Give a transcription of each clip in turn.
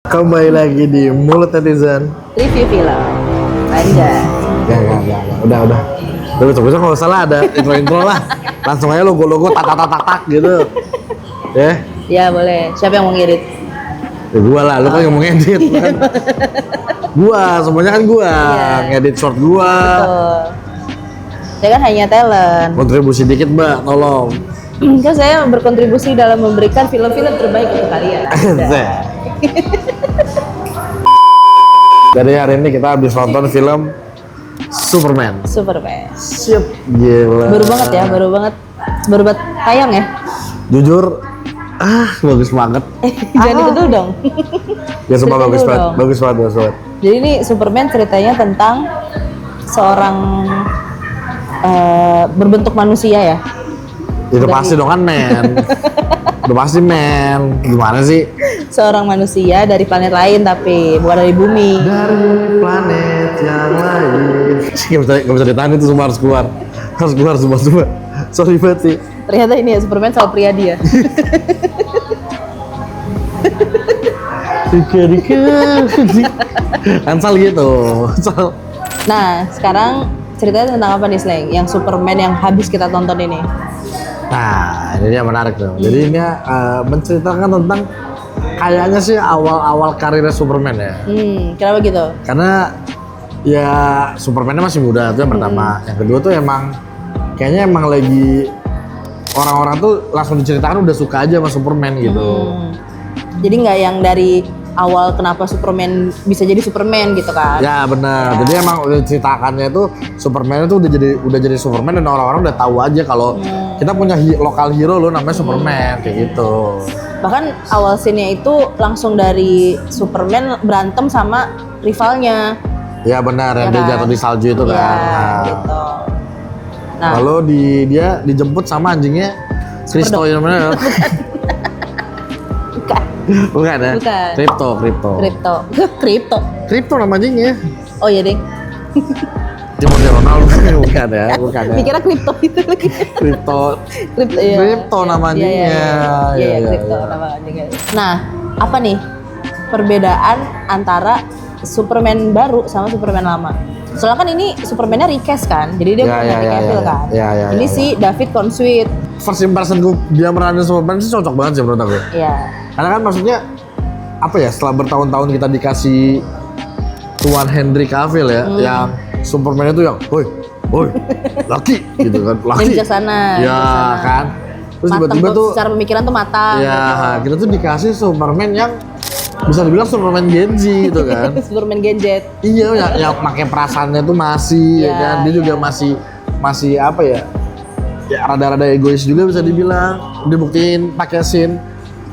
Kembali lagi di Mulut Netizen. Review film. Anjay. Ya. Udah. Besok kalau salah ada intro lah. Langsung aja logo-logo tak gitu. Ya boleh. Siapa yang mau ngedit? Ya gua lah, lu kan yang mau ngedit kan. Semuanya kan gua. Iya. Ngedit short gua. Betul. Saya kan hanya talent. Kontribusi dikit, Mbak, tolong. Kan saya berkontribusi dalam memberikan film-film terbaik untuk kalian. Zeh. Jadi hari ini kita habis nonton film Superman. Superman. Siap, gila. Baru banget ya, baru banget tayang ya. Jujur, bagus banget. Jangan itu dulu dong. Ya sumpah Ceritain bagus dulu banget, dong. bagus banget. Jadi ini Superman ceritanya tentang seorang berbentuk manusia ya. Itu Dari- pasti dong kan men. Udah pasti men. Gimana sih? Seorang manusia dari planet lain tapi bukan dari bumi. Dari planet yang lain. Gak bisa ditahan itu semua harus keluar. Semua. Sorry banget sih. Ternyata ini ya Superman soal pria dia. Dika. Ansal gitu. Ansal. Nah, sekarang ceritanya tentang apa nih, Sleng? Yang Superman yang habis kita tonton ini. Nah, ini dia menarik tuh. Jadi ini menceritakan tentang kayaknya sih awal-awal karirnya Superman ya. Kenapa gitu? Karena ya Superman masih muda itu yang pertama. Yang kedua tuh kayaknya emang lagi orang-orang tuh langsung diceritakan udah suka aja sama Superman gitu. Jadi nggak yang dari awal kenapa Superman bisa jadi Superman gitu kan? Ya benar. Jadi emang udah ceritakannya itu Superman itu udah jadi Superman dan orang-orang udah tahu aja kalau kita punya lokal hero loh namanya Superman kayak gitu. Bahkan awal scene-nya itu langsung dari Superman berantem sama rivalnya. Ya benar, yang Ya dia kan? jatuh di salju itu kan. Ya, Nah, gitu. Nah, lalu dia dijemput sama anjingnya Kristo yang mana? Bukan ya? Bukan. Kripto. Kripto nama anjingnya. Oh iya, Ding. Timothy Ronaldo bukan ya? Dikira kripto itu lagi. Kripto. Iya. Kripto nama anjingnya. Iya, kripto nama anjingnya. Nah, apa nih perbedaan antara Superman baru sama Superman lama? Soalnya kan ini Superman-nya recast kan, jadi dia Ya, bukan ya, Henry ya, Cavill ya. kan. Ya, Ini si David Cornsweet. First impression gue dia meranin Superman sih cocok banget sih menurut aku. Iya. Karena kan maksudnya apa ya, setelah bertahun-tahun kita dikasih Tuan Henry Cavill ya, yang Superman itu yang woi, laki gitu kan, laki. Bijaksana. Ya kan. Terus tiba-tiba tuh secara pemikiran tuh matang. ya gitu. kita tuh dikasih Superman yang bisa dibilang Superman Gen Z gitu kan. Superman gadget. Iya, yang pakai perasaannya tuh masih ya Iya, kan. Dia juga iya. masih apa ya? Ya rada-rada egois juga bisa dibilang. Dia buktiin pakai scene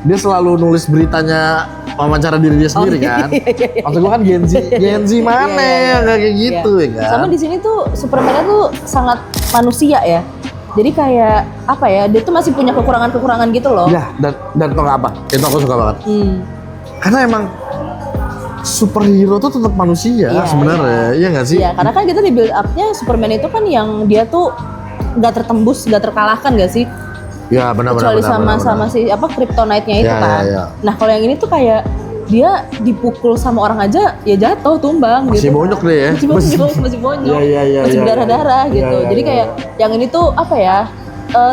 dia selalu nulis beritanya wawancara diri dia sendiri kan. iya. Maksud gua kan Gen Z mana Iya. yang kayak gitu ya kan. Sama di sini tuh Superman-nya tuh sangat manusia ya. Jadi kayak apa ya? Dia tuh masih punya kekurangan-kekurangan gitu loh. Ya, dan tau gak apa? Itu aku suka banget. Karena emang superhero tuh tetap manusia Iya, sebenarnya, iya nggak sih? Iya, karena kan kita di build up-nya Superman itu kan yang dia tuh nggak tertembus, nggak terkalahkan nggak sih? Ya benar. Kecuali sama si apa Kryptonite-nya itu Ya, kan. ya. Nah, kalau yang ini tuh kayak dia dipukul sama orang aja ya jatuh tumbang Masih gitu. bonyok deh ya. Masih bonyok. Iya, masih iya, berdarah-darah iya. gitu. Iya, Jadi iya, kayak yang ini tuh apa ya?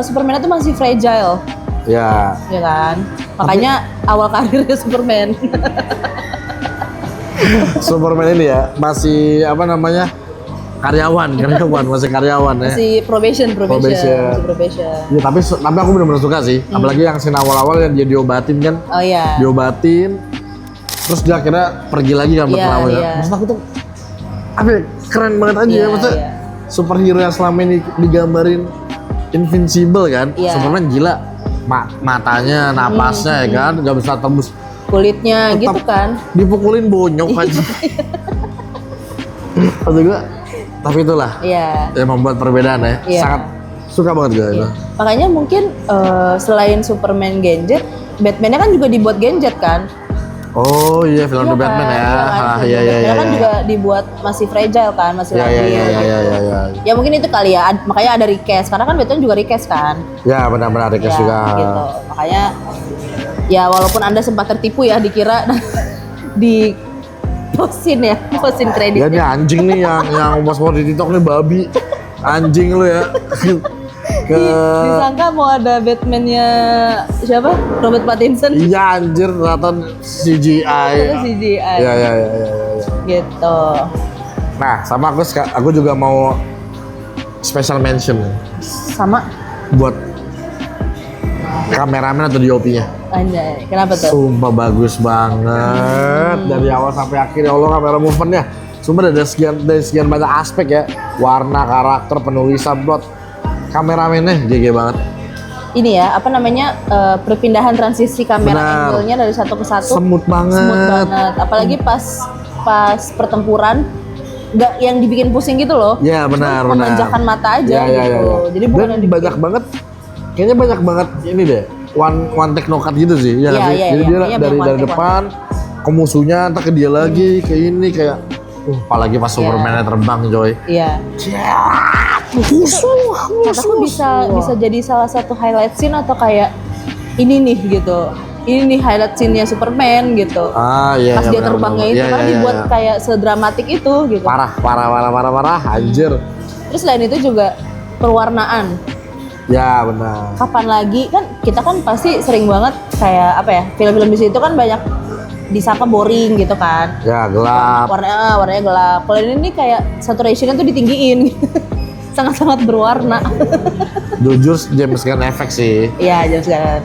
Superman itu masih fragile, Ya, ya kan? Makanya awal karirnya Superman. Superman ini ya masih apa namanya karyawan masih karyawan ya. Masih probation. Probation. Masih probation. Ya, tapi aku benar-benar suka sih. Apalagi yang scene awal-awal yang dia diobatin kan. Oh iya. Diobatin. Terus dia akhirnya pergi lagi kan Iya, bertemu iya. Maksud aku tuh apa ya, keren banget aja Iya, ya. Maksudnya iya. superhero yang selama ini digambarin invincible kan. Iya. Superman gila. Matanya, napasnya ya kan, nggak bisa tembus. Kulitnya Tetap gitu kan. Dipukulin bonyok aja. Maksud gue, tapi itulah Iya. yang membuat perbedaan ya. Iya. Sangat suka banget gue itu. Makanya mungkin selain Superman gadget, Batman-nya kan juga dibuat gadget kan? Oh iya, film Iya The Batman kan? ya. Iya kan? Ah, Film iya. Batman kan juga dibuat masih fragile kan, masih Iya, labil. iya. Ya mungkin itu kali ya, makanya ada recast. Karena kan Batman juga recast kan? Ya benar-benar Ya, juga. gitu. Makanya ya walaupun Anda sempat tertipu ya dikira di postin Ya kreditnya. nih anjing nih yang mas di TikTok nih babi. Anjing lu ya. Disangka mau ada Batman-nya siapa? Robert Pattinson. Iya anjir nonton CGI. Itu CGI. Ya. Gitu. Nah, sama aku juga mau special mention Sama buat kameramen atau DOP-nya. anjay. Kenapa tuh? Sumpah bagus banget dari awal sampai akhir, ya Allah kamera movementnya. Sumpah dari sekian banyak aspek ya, warna, karakter, penulisan, plot, kameramennya GG banget. Ini ya, apa namanya, perpindahan transisi kamera angle-nya dari satu ke satu. Semut banget. Smooth banget. Apalagi pas pertempuran, nggak yang dibikin pusing gitu loh. Ya benar. Cuma memanjakan mata aja Ya. gitu. Jadi bukan Dan yang dibikin. banyak banget, kayaknya banyak banget ini deh, one take no cut gitu sih. Ya, nggak sih? Iya, Jadi iya. dia Kayaknya dari banyak one take, depan ke musuhnya, entar ke dia lagi, ke ini kayak, apalagi pas Superman-nya terbang coy. Iya. Kataku bisa jadi salah satu highlight scene atau kayak ini nih gitu. Ini nih highlight scene-nya Superman gitu. Iya. Pas dia terbangnya itu kan dibuat kayak sedramatik itu gitu. Parah, anjir. Terus selain itu juga perwarnaan. Ya benar. Kapan lagi kan kita kan pasti sering banget kayak apa ya, film-film di situ kan banyak disangka boring gitu kan. Ya gelap. Warnanya gelap. Kalau ini nih kayak saturation-nya tuh ditinggiin. Sangat-sangat berwarna. Jujur James Gunn efek sih. Iya, James Gunn.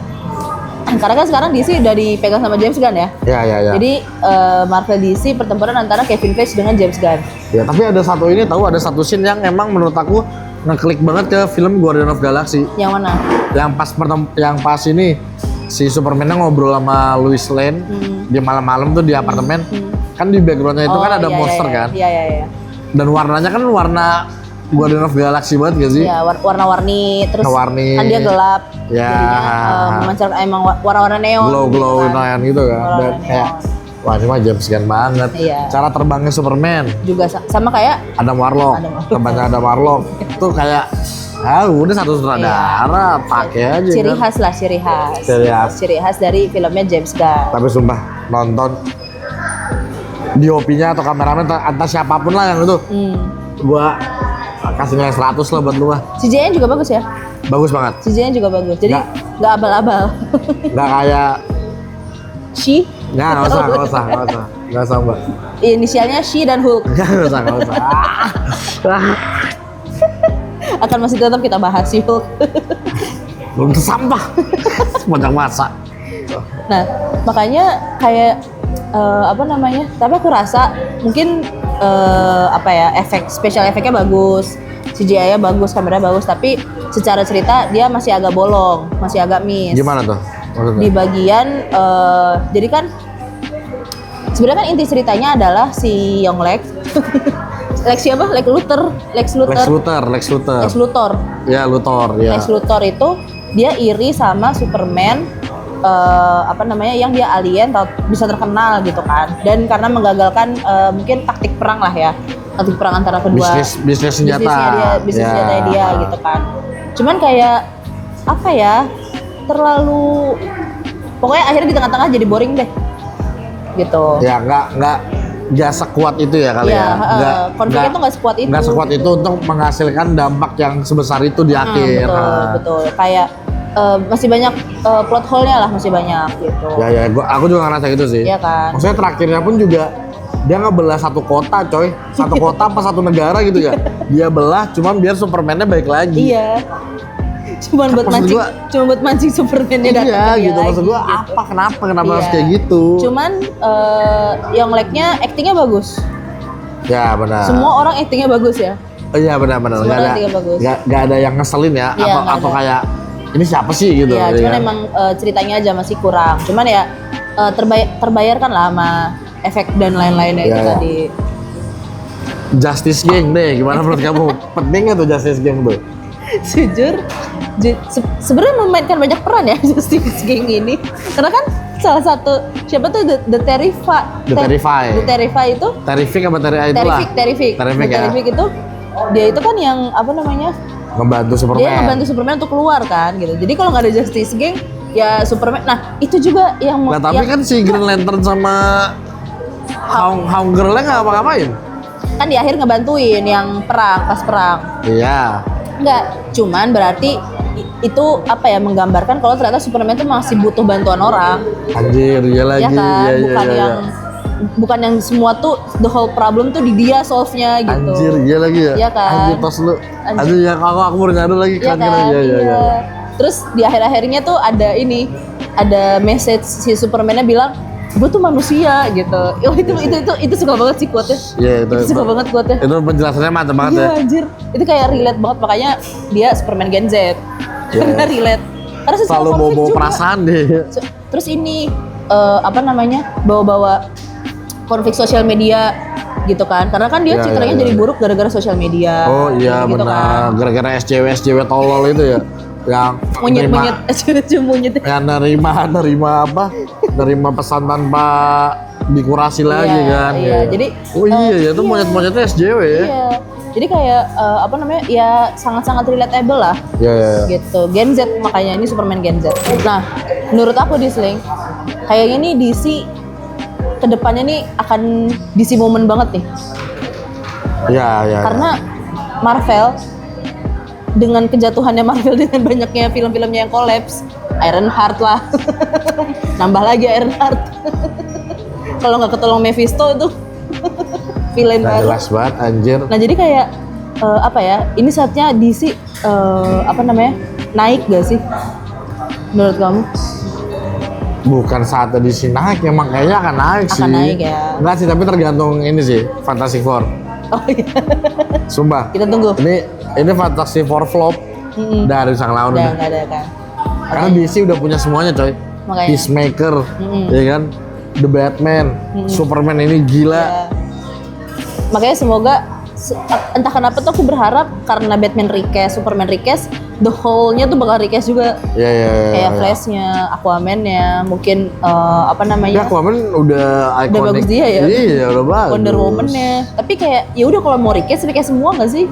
Karena kan sekarang DC udah dipegang sama James Gunn ya. Ya. Jadi Marvel DC pertempuran antara Kevin Feige dengan James Gunn. Ya tapi ada satu scene yang emang menurut aku ngeklik banget ke film Guardian of Galaxy. Yang mana? Yang pas ini si Superman-nya ngobrol sama Lois Lane di malam-malam tuh di apartemen. Kan di background-nya itu kan ada monster kan. Iya. Dan warnanya kan warna Guardian of Galaxy banget gak sih? Iya, warna-warni terus Warna-warni. kan dia gelap. Ya. Jadinya memancarkan emang warna-warna neon. Glow gitu kan. neon gitu kan. Warna Dan kayak neon. wah ini mah James Gunn banget. Iya. Cara terbangnya Superman. Juga sama kayak Adam Warlock. Temannya Adam Warlock. Itu kayak udah satu sutradara, pakai aja ciri kan. khas lah, ciri khas. Ciri khas. Ciri khas dari filmnya James Gunn. Tapi sumpah nonton DOP-nya atau kameramen atau siapapun lah yang itu, gua kasih nilai 100 lah buat lu mah. CGI-nya juga bagus ya. Bagus banget. CGI-nya juga bagus. Jadi nggak abal-abal. Nggak kayak She. nggak usah mbak. Inisialnya She dan Hulk. Nggak usah. Akan masih tetap kita bahas si Hulk. Belum sampah. Sepanjang masa. Nah, makanya kayak apa namanya? Tapi aku rasa mungkin apa ya, special efeknya bagus, CGI-nya bagus, kameranya bagus, tapi secara cerita dia masih agak bolong, masih agak miss. Gimana tuh? Maksudnya? Di bagian jadi kan sebenarnya kan inti ceritanya adalah si Yonglek. Lex siapa? Lex Luthor. Lex Luthor. Ya, Luthor, ya. Lex Luthor itu dia iri sama Superman, apa namanya, yang dia alien, bisa terkenal gitu kan. Dan karena menggagalkan mungkin taktik perang lah ya, taktik perang antara kedua. Bisnis senjata. Bisnis senjatanya dia gitu kan. Cuman kayak apa ya? Terlalu, pokoknya akhirnya di tengah-tengah jadi boring deh. Gitu. Ya, nggak sekuat itu ya kali ya. Konfliknya tuh nggak sekuat itu. Nggak sekuat itu untuk menghasilkan dampak yang sebesar itu di akhir. Betul. Kayak masih banyak plot hole-nya lah, masih banyak gitu. Ya, aku juga ngerasa gitu sih. Iya kan. Maksudnya terakhirnya pun juga dia ngebelah satu kota, coy. Satu kota apa satu negara gitu ya. Dia belah, cuman biar Superman-nya baik lagi. Iya. Cuman buat mancing Superman-nya datang. Iya gitu, maksud gua kenapa harus kayak gitu. Cuman Yonglek-nya actingnya bagus. Ya benar. Semua orang actingnya bagus ya. Iya benar. Nggak ada yang ngeselin ya, Iya, atau kayak ini siapa sih gitu. Iya, cuman emang ceritanya aja masih kurang. Cuman ya terbayarkan lah sama efek dan lain-lainnya itu tadi. Justice Gang deh, gimana menurut kamu? Penting nggak tuh Justice Gang tuh? Jujur, sebenarnya memainkan banyak peran ya Justice Gang ini. Karena kan salah satu siapa tuh The Terrified itu. Terrific apa itulah? Terrific itu dia itu kan yang apa namanya? Ngebantu Superman. Dia ngebantu Superman untuk keluar kan gitu. Jadi kalau nggak ada Justice Gang ya Superman. Nah, itu juga yang tapi kan si Green Lantern sama Home girl-nya nggak ngapa-ngapain? Kan di akhir ngebantuin yang perang, pas perang. Iya. Enggak, cuman berarti itu apa ya, menggambarkan kalau ternyata Superman tuh masih butuh bantuan orang. Anjir, iya lagi. Ya kan, Iya, bukan iya, yang bukan yang semua tuh the whole problem tuh di dia solve-nya gitu. Anjir, iya lagi ya. Iya kan? Anjir, tos lu. Anjir, ya aku baru nyadar lagi Iya kan. kan? Iya, iya, iya. Terus di akhir-akhirnya tuh ada message si Superman-nya bilang, gue tuh manusia gitu. Oh, itu suka banget sih quote-nya. Iya, itu suka banget quote-nya. Itu penjelasannya mantap banget Iya ya. anjir, itu kayak relate banget, makanya dia Superman Gen Z. Karena relate. Karena sesuai Selalu konflik bawa juga. perasaan deh. Terus ini apa namanya, bawa-bawa konflik sosial media gitu kan, karena kan dia Iya, citranya iya, jadi iya. buruk gara-gara sosial media. Oh iya gitu benar, kan. gara-gara SJW tolol itu ya, yang Monyet-monyet, monyet. yang nerima pesan tanpa dikurasi lagi kan. Iya, jadi oh iya ya, itu monyet-monyetnya SJW ya. iya. Jadi kayak apa namanya, ya sangat-sangat relatable lah. Iya, iya, iya. Gitu. Gen Z, makanya ini Superman Gen Z. Nah, menurut aku Disling, kayaknya nih DC kedepannya nih akan DC moment banget nih. Iya, iya. Karena Marvel, dengan kejatuhannya Marvel dengan banyaknya film-filmnya yang kolaps, Ironheart lah. Nambah lagi Ironheart. Kalau nggak ketolong Mephisto itu villain Nggak baru. jelas banget anjir. Nah jadi kayak apa ya? Ini saatnya DC apa namanya, naik gak sih? Menurut kamu? Bukan saatnya di sini naik, emang kayaknya akan naik sih. Akan naik ya. Enggak sih, tapi tergantung ini sih, Fantastic Four. Oh iya. Sumpah. Kita tunggu. Ini Fantastic Four flop dari sang lawan Udah udah. nggak ada kan? Karena DC udah punya semuanya coy. Makanya. Peacemaker, ya kan? The Batman, Superman ini gila. Ya. Makanya semoga entah kenapa tuh aku berharap karena Batman recast, Superman recast, the whole-nya tuh bakal recast juga. Iya, iya, iya. Kayak iya. Flash-nya, Aquaman-nya, mungkin apa namanya? Ya, Aquaman udah iconic. Udah bagus dia ya. Iya, udah bagus. Wonder Woman-nya. Tapi kayak ya udah kalau mau recast semua nggak sih?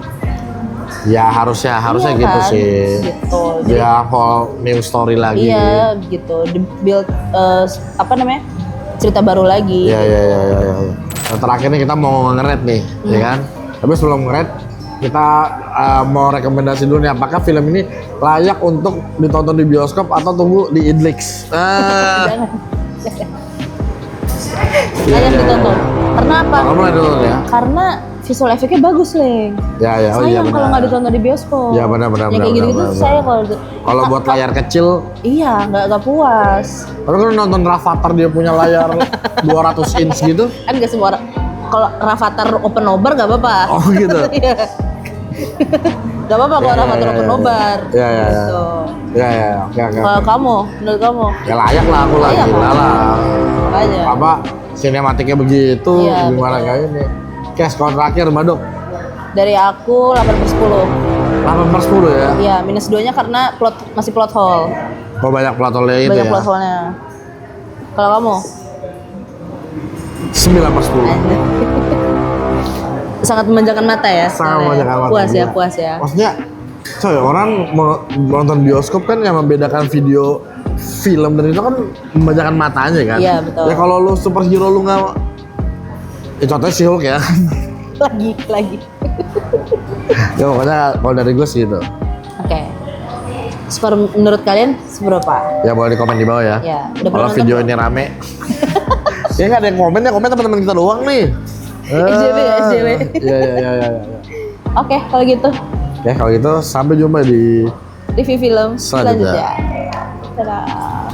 Ya harusnya Iya gitu kan? sih. Gitu. Dia whole new story lagi. Iya, gitu. Build apa namanya? Cerita baru lagi. Iya, iya, iya, iya, iya. Nah, terakhir nih kita mau nge-rate nih, ya kan? Tapi sebelum nge-rate, kita mau rekomendasi dulu nih, apakah film ini layak untuk ditonton di bioskop atau tunggu di Idlix? Jangan. Iya, Layak iya, ditonton. Karena apa? Kamu mulai dulu ya? Karena visual efeknya bagus, Leng. Ya, ya, oh iya Sayang kalau benar. nggak ditonton di bioskop. Iya, benar, benar, Yang benar, kayak gitu-gitu benar, saya benar. Kalau buat layar kecil, iya nggak puas. tapi kalau nonton Rafathar dia punya layar 200 inch gitu. Kan nggak semua orang. Kalau Rafathar open nobar nggak apa-apa. Oh gitu. Iya. Nggak apa-apa kalau Ya, Rafathar ya, open ya, nobar. ya, ya, ya. Gitu. Ya, ya, oke, oke. Kalau kamu, menurut kamu? Ya layak lah aku lah, Layak gila lah. lah. Makanya. Apa sinematiknya begitu, Iya, gimana betul. kayak ini. Oke, skor terakhir Mbak Dok. Dari aku 8/10. 8/10 ya. Iya, -2-nya karena masih plot hole. Oh banyak platolnya itu Banyak ya. plot hole-nya. Kalau kamu? 9/10. Sangat memanjakan mata ya. Sangat soalnya. memanjakan mata, Puas ya, iya. puas ya. Maksudnya, coy, orang mau nonton bioskop kan yang membedakan video film dan itu kan membajakan matanya kan. Iya, betul. Ya kalau lu superhero lu nggak, ya contohnya si Hulk ya. Lagi. Ya pokoknya kalau dari gue sih gitu. Oke. Skor menurut kalian seberapa? Ya boleh di komen di bawah ya. Ya, udah Kalau pernah video nonton? ini rame. Ya nggak ada yang komen ya, komen teman-teman kita doang nih. SJW ya, SJW. Iya. Oke, kalau gitu Ya kalau gitu sampai jumpa di review film Selanjutnya. selanjutnya. Dadah.